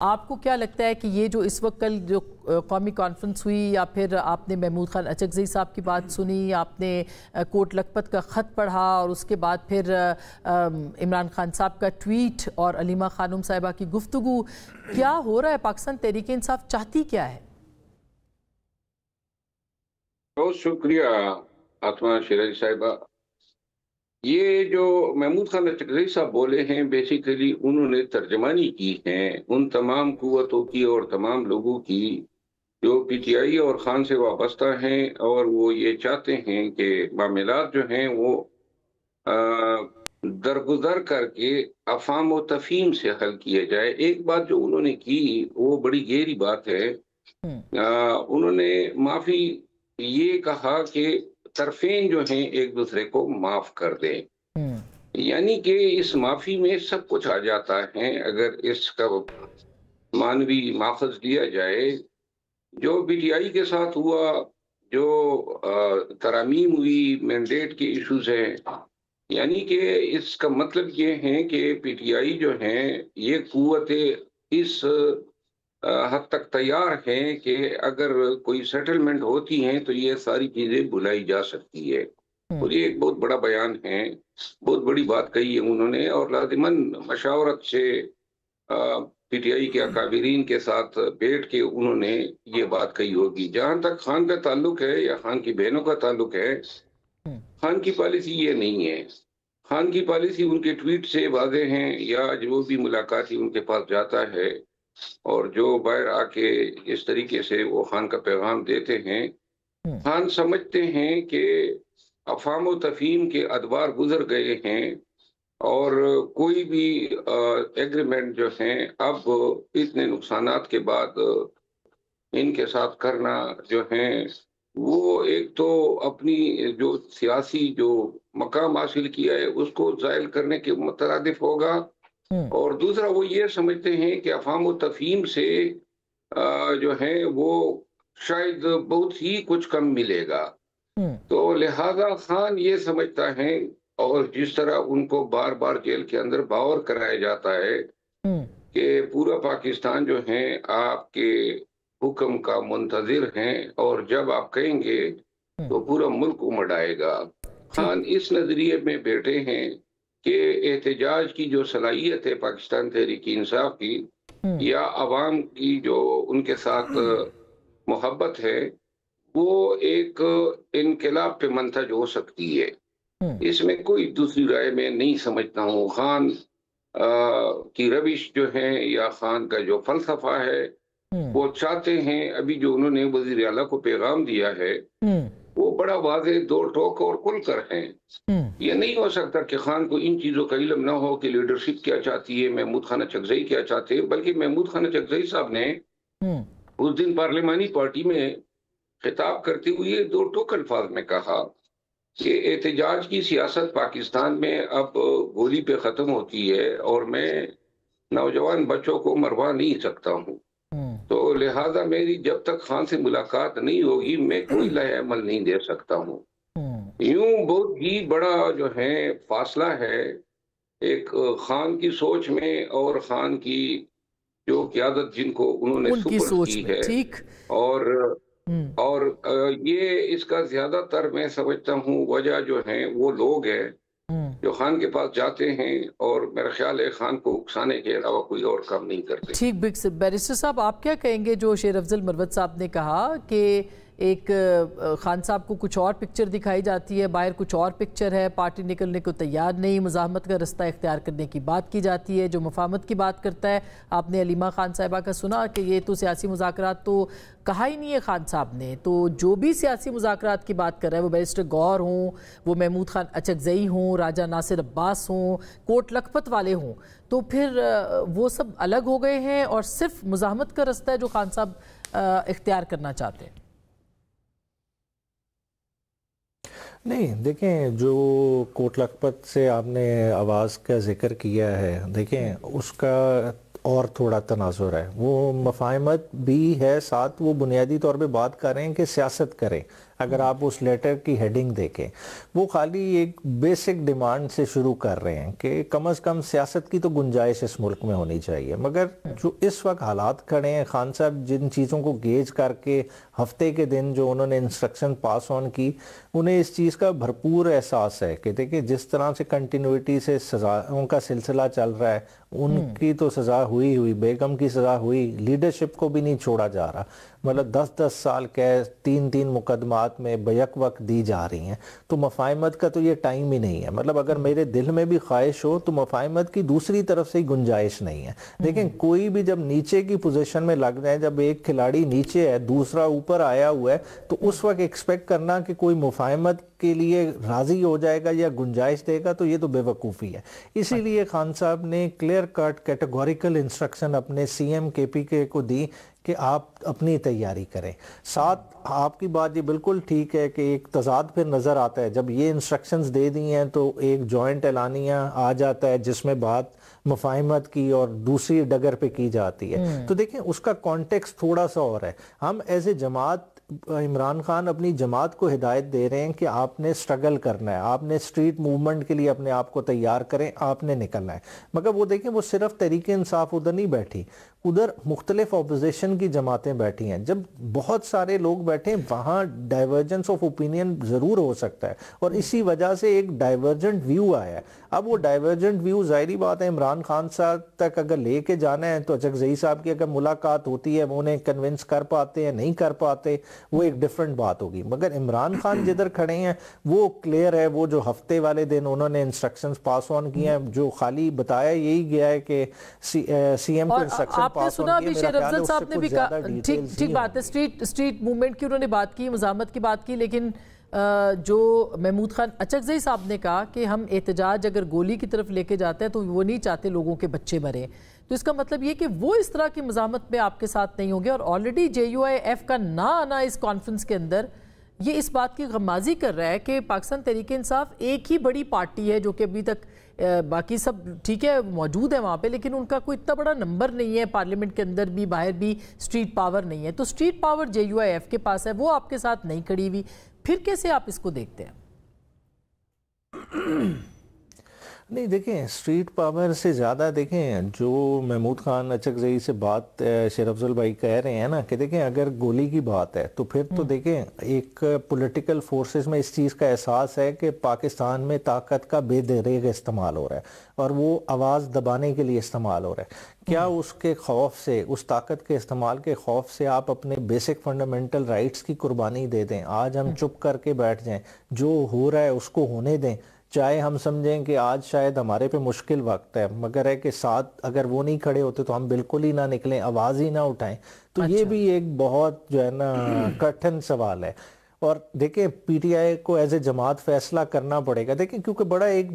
آپ کو کیا لگتا ہے کہ یہ جو اس وقت کل جو قومی کانفرنس ہوئی، یا پھر آپ نے محمود خان اچکزئی صاحب کی بات سنی، آپ نے کوٹ لکھپت کا خط پڑھا، اور اس کے بعد پھر عمران خان صاحب کا ٹویٹ اور علیمہ خانم صاحبہ کی گفتگو، کیا ہو رہا ہے؟ پاکستان تحریک انصاف چاہتی کیا ہے؟ بہت شکریہ آتما شیرازی صاحبہ۔ یہ جو محمود خان اچکزئی صاحب بولے ہیں، بیسیکلی انہوں نے ترجمانی کی ہے ان تمام قوتوں کی اور تمام لوگوں کی جو پی ٹی آئی اور خان سے وابستہ ہیں، اور وہ یہ چاہتے ہیں کہ معاملات جو ہیں وہ درگزر کر کے افہام و تفہیم سے حل کیے جائے۔ ایک بات جو انہوں نے کی وہ بڑی گہری بات ہے۔ انہوں نے معافی یہ کہا کہ طرفین جو ہیں ایک دوسرے کو معاف کر دیں، یعنی کہ اس معافی میں سب کچھ آ جاتا ہے اگر اس کا معنوی ماخذ لیا جائے۔ جو پی ٹی آئی کے ساتھ ہوا، جو ترامیم ہوئی، مینڈیٹ کے ایشوز ہیں، یعنی کہ اس کا مطلب یہ ہے کہ پی ٹی آئی جو ہیں یہ قوت اس حد تک تیار ہیں کہ اگر کوئی سیٹلمنٹ ہوتی ہیں تو یہ ساری چیزیں بلائی جا سکتی ہے، اور یہ ایک بہت بڑا بیان ہے، بہت بڑی بات کہی ہے انہوں نے، اور لازماً مشاورت سے پی ٹی آئی کے اکابرین کے ساتھ بیٹھ کے انہوں نے یہ بات کہی ہوگی۔ جہاں تک خان کا تعلق ہے یا خان کی بہنوں کا تعلق ہے، خان کی پالیسی یہ نہیں ہے۔ خان کی پالیسی ان کے ٹویٹ سے واضح ہیں، یا جو بھی ملاقاتی ان کے پاس جاتا ہے اور جو باہر آ کے اس طریقے سے وہ خان کا پیغام دیتے ہیں، خان سمجھتے ہیں کہ افہام و تفہیم کے ادوار گزر گئے ہیں، اور کوئی بھی ایگریمنٹ جو ہیں اب اتنے نقصانات کے بعد ان کے ساتھ کرنا جو ہیں وہ ایک تو اپنی جو سیاسی جو مقام حاصل کیا ہے اس کو زائل کرنے کے مترادف ہوگا، اور دوسرا وہ یہ سمجھتے ہیں کہ افہام و تفہیم سے جو ہے وہ شاید بہت ہی کچھ کم ملے گا۔ تو لہذا خان یہ سمجھتا ہے، اور جس طرح ان کو بار بار جیل کے اندر باور کرایا جاتا ہے کہ پورا پاکستان جو ہے آپ کے حکم کا منتظر ہیں، اور جب آپ کہیں گے تو پورا ملک امڑ آئے گا۔ خان اس نظریے میں بیٹھے ہیں کہ احتجاج کی جو صلاحیت ہے پاکستان تحریک انصاف کی، یا عوام کی جو ان کے ساتھ محبت ہے، وہ ایک انقلاب پہ منتج ہو سکتی ہے۔ اس میں کوئی دوسری رائے میں نہیں سمجھتا ہوں۔ خان کی روش جو ہے یا خان کا جو فلسفہ ہے، وہ چاہتے ہیں، ابھی جو انہوں نے وزیر اعلیٰ کو پیغام دیا ہے وہ بڑا واضح، دو ٹوک اور کھل کر ہیں۔ یہ نہیں ہو سکتا کہ خان کو ان چیزوں کا علم نہ ہو کہ لیڈرشپ کیا چاہتی ہے، محمود خان اچکزئی کیا چاہتے ہیں، بلکہ محمود خان اچکزئی صاحب نے اس دن پارلیمانی پارٹی میں خطاب کرتے ہوئے دو ٹوک الفاظ میں کہا کہ احتجاج کی سیاست پاکستان میں اب گولی پہ ختم ہوتی ہے، اور میں نوجوان بچوں کو مروا نہیں سکتا ہوں، تو لہذا میری جب تک خان سے ملاقات نہیں ہوگی میں کوئی لائحہ عمل نہیں دے سکتا ہوں۔ یوں بہت ہی بڑا جو ہے فاصلہ ہے ایک خان کی سوچ میں اور خان کی جو قیادت جن کو انہوں نے سپرد کی ہے، اور یہ اس کا زیادہ تر میں سمجھتا ہوں وجہ جو ہیں وہ لوگ ہیں جو خان کے پاس جاتے ہیں، اور میرا خیال ہے خان کو اکسانے کے علاوہ کوئی اور کام نہیں کرتے۔ ٹھیک، بیرسٹر صاحب آپ کیا کہیں گے جو شیر افضل مروت صاحب نے کہا کہ ایک خان صاحب کو کچھ اور پکچر دکھائی جاتی ہے، باہر کچھ اور پکچر ہے، پارٹی نکلنے کو تیار نہیں، مزاحمت کا رستہ اختیار کرنے کی بات کی جاتی ہے، جو مفاہمت کی بات کرتا ہے؟ آپ نے علیمہ خان صاحبہ کا سنا کہ یہ تو سیاسی مذاکرات تو کہا ہی نہیں ہے خان صاحب نے، تو جو بھی سیاسی مذاکرات کی بات کر رہا ہے، وہ بیرسٹر گور ہوں، وہ محمود خان اچکزئی ہوں، راجہ ناصر عباس ہوں، کوٹ لکھپت والے ہوں، تو پھر وہ سب الگ ہو گئے ہیں اور صرف مزاحمت کا رستہ ہے جو خان صاحب اختیار کرنا چاہتے ہیں؟ نہیں، دیکھیں، جو کوٹ لکھپت سے آپ نے آواز کا ذکر کیا ہے، دیکھیں اس کا اور تھوڑا تناظر ہے، وہ مفاہمت بھی ہے، ساتھ وہ بنیادی طور پہ بات کر رہے ہیں کہ سیاست کریں۔ اگر آپ اس لیٹر کی ہیڈنگ دیکھیں وہ خالی ایک بیسک ڈیمانڈ سے شروع کر رہے ہیں کہ کم از کم سیاست کی تو گنجائش اس ملک میں ہونی چاہیے، مگر جو اس وقت حالات کھڑے ہیں، خان صاحب جن چیزوں کو گیج کر کے ہفتے کے دن جو انہوں نے انسٹرکشن پاس آن کی، انہیں اس چیز کا بھرپور احساس ہے کہ دیکھیں جس طرح سے کنٹینیوٹی سے سزاؤں کا سلسلہ چل رہا ہے، ان کی تو سزا ہوئی، بیگم کی سزا ہوئی، لیڈرشپ کو بھی نہیں چھوڑا جا رہا، مطلب 10 سال قید 3 مقدمات میں بیک وقت دی جا رہی ہیں، تو مفاہمت کا تو یہ ٹائم ہی نہیں ہے۔ مطلب اگر میرے دل میں بھی خواہش ہو تو مفاہمت کی دوسری طرف سے ہی گنجائش نہیں ہے۔ دیکھیں کوئی بھی جب نیچے کی پوزیشن میں لگ جائے، جب ایک کھلاڑی نیچے ہے دوسرا اوپر آیا ہوا ہے، تو اس وقت ایکسپیکٹ کرنا کہ کوئی مفاہمت کے لیے راضی ہو جائے گا یا گنجائش دے گا تو یہ تو بے وقوفی ہے۔ اسی لیے خان صاحب نے کلیئر کٹ کیٹیگوریکل انسٹرکشن اپنے سی ایم کے پی کے کو دی کہ آپ اپنی تیاری کریں۔ ساتھ آپ کی بات یہ بالکل ٹھیک ہے کہ ایک تضاد پھر نظر آتا ہے، جب یہ انسٹرکشنز دے دی ہیں تو ایک جوائنٹ اعلانیہ آ جاتا ہے جس میں بات مفاہمت کی اور دوسری ڈگر پہ کی جاتی ہے، تو دیکھیں اس کا کانٹیکس تھوڑا سا اور ہے۔ ہم ایز اے جماعت، عمران خان اپنی جماعت کو ہدایت دے رہے ہیں کہ آپ نے سٹرگل کرنا ہے، آپ نے اسٹریٹ موومنٹ کے لیے اپنے آپ کو تیار کریں، آپ نے نکلنا ہے، مگر وہ دیکھیں وہ صرف تحریک انصاف ادھر نہیں بیٹھی، ادھر مختلف اپوزیشن کی جماعتیں بیٹھی ہیں۔ جب بہت سارے لوگ بیٹھے ہیں وہاں ڈائیورجنس آف اوپینین ضرور ہو سکتا ہے، اور اسی وجہ سے ایک ڈائیورجنٹ ویو آیا ہے۔ اب وہ ڈائیورجنٹ ویو ظاہری بات ہے عمران خان صاحب تک اگر لے کے جانا ہے تو اچکزئی صاحب کی اگر ملاقات ہوتی ہے وہ انہیں کنونس کر پاتے ہیں نہیں کر پاتے، وہ ایک ڈیفرنٹ بات ہوگی، مگر عمران خان جدھر کھڑے ہیں وہ کلیئر ہے۔ وہ جو ہفتے والے دن انہوں نے انسٹرکشنز پاس آن کیے ہیں، جو خالی بتایا یہی گیا ہے کہ سی ایم کو انسٹرکشن آپ نے سنا بھی شیر افضل صاحب نے بھی کہا، ٹھیک بات ہے، اسٹریٹ موومنٹ کی انہوں نے بات کی، مزاحمت کی بات کی، لیکن جو محمود خان اچکزئی صاحب نے کہا کہ ہم احتجاج اگر گولی کی طرف لے کے جاتے ہیں تو وہ نہیں چاہتے لوگوں کے بچے مریں، تو اس کا مطلب یہ کہ وہ اس طرح کی مزاحمت میں آپ کے ساتھ نہیں ہوں گے، اور already J U I F کا نہ آنا اس کانفرنس کے اندر یہ اس بات کی غمازی کر رہا ہے کہ پاکستان تحریک انصاف ایک ہی بڑی پارٹی ہے جو کہ ابھی تک باقی سب ٹھیک ہے موجود ہے وہاں پہ، لیکن ان کا کوئی اتنا بڑا نمبر نہیں ہے، پارلیمنٹ کے اندر بھی باہر بھی اسٹریٹ پاور نہیں ہے، تو street power J U I F کے پاس ہے، وہ آپ کے ساتھ نہیں کھڑی ہوئی، پھر کیسے آپ اس کو دیکھتے ہیں؟ نہیں دیکھیں اسٹریٹ پاور سے زیادہ دیکھیں جو محمود خان اچکزئی سے بات شیر افضل بھائی کہہ رہے ہیں نا کہ دیکھیں اگر گولی کی بات ہے تو پھر تو دیکھیں ایک پولیٹیکل فورسز میں اس چیز کا احساس ہے کہ پاکستان میں طاقت کا بے دریغ استعمال ہو رہا ہے اور وہ آواز دبانے کے لیے استعمال ہو رہا ہے۔ کیا اس کے خوف سے، اس طاقت کے استعمال کے خوف سے آپ اپنے بیسک فنڈامنٹل رائٹس کی قربانی دے دیں؟ آج ہم چپ کر کے بیٹھ جائیں، جو ہو رہا ہے اس کو ہونے دیں، چاہے ہم سمجھیں کہ آج شاید ہمارے پہ مشکل وقت ہے، مگر ہے کہ ساتھ اگر وہ نہیں کھڑے ہوتے تو ہم بالکل ہی نہ نکلیں، آواز ہی نہ اٹھائیں، تو یہ بھی ایک بہت جو ہے نا کٹھن سوال ہے۔ اور دیکھیں پی ٹی آئی کو ایز اے جماعت فیصلہ کرنا پڑے گا، دیکھیں کیونکہ بڑا ایک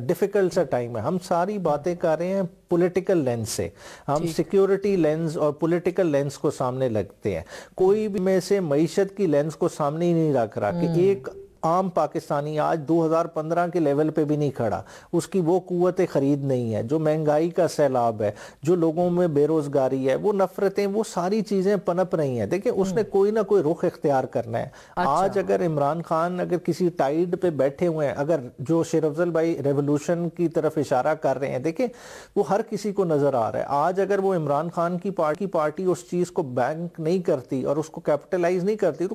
ڈیفیکلٹ سا ٹائم ہے، ہم ساری باتیں کر رہے ہیں پولیٹیکل لینس سے، ہم سیکیورٹی لینس اور پولیٹیکل لینس کو سامنے لگتے ہیں، کوئی بھی میں سے معیشت کی لینس کو سامنے ہی نہیں رکھ رہا کہ ایک عام پاکستانی آج 2015 کے لیول پہ بھی نہیں کھڑا، اس کی وہ قوت خرید نہیں ہے، جو مہنگائی کا سیلاب ہے، جو لوگوں میں بے روزگاری ہے، وہ نفرتیں، وہ ساری چیزیں پنپ رہی ہیں۔ دیکھیں اس نے کوئی نہ کوئی رخ اختیار کرنا ہے۔ آج اگر عمران خان اگر کسی ٹائیڈ پہ بیٹھے ہوئے ہیں، اگر جو شیر افضل بھائی ریولوشن کی طرف اشارہ کر رہے ہیں، دیکھیں وہ ہر کسی کو نظر آ رہا ہے، آج اگر وہ عمران خان کی پارٹی اس چیز کو بینک نہیں کرتی اور اس کو کیپٹلائز نہیں کرتی تو